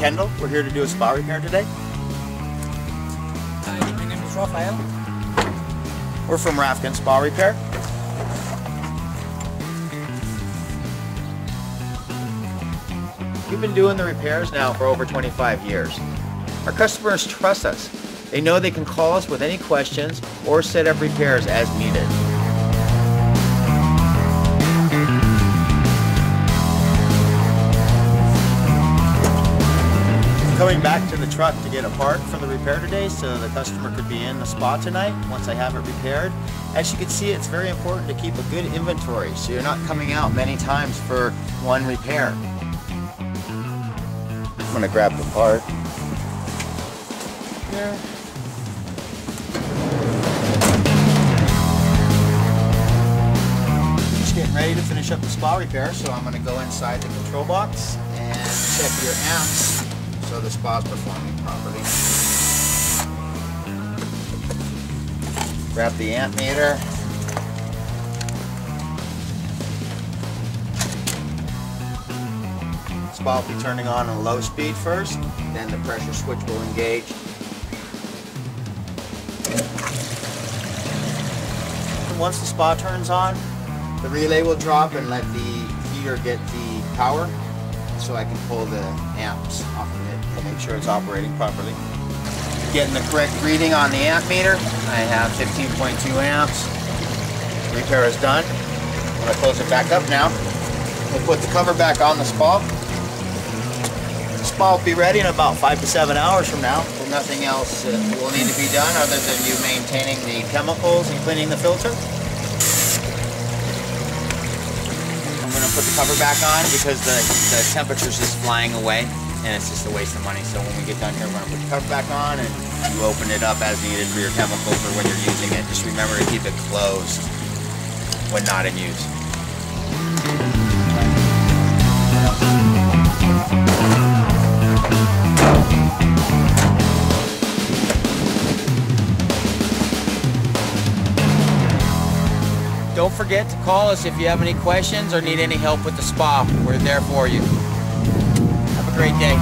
Kendal. We're here to do a spa repair today. Hi, my name is Rafael. We're from Rafken Spa Repair. We've been doing the repairs now for over 25 years. Our customers trust us. They know they can call us with any questions or set up repairs as needed. Coming back to the truck to get a part for the repair today so the customer could be in the spa tonight once I have it repaired. As you can see, it's very important to keep a good inventory so you're not coming out many times for one repair. I'm going to grab the part here. Just getting ready to finish up the spa repair, so I'm going to go inside the control box and check your amps so the spa is performing properly. Grab the amp meter. Spa will be turning on a low speed first, then the pressure switch will engage. And once the spa turns on, the relay will drop and let the heater get the power so I can pull the amps off of it and make sure it's operating properly. Getting the correct reading on the amp meter. I have 15.2 amps. Repair is done. I'm going to close it back up now. We'll put the cover back on the spa. The spa will be ready in about 5 to 7 hours from now. So nothing else will need to be done other than you maintaining the chemicals and cleaning the filter. I'm going to put the cover back on because the temperature's just flying away and it's just a waste of money. So when we get done here, we're going to put the cover back on and you open it up as needed for your chemicals or when you're using it. Just remember to keep it closed when not in use. Don't forget to call us if you have any questions or need any help with the spa. We're there for you. Have a great day.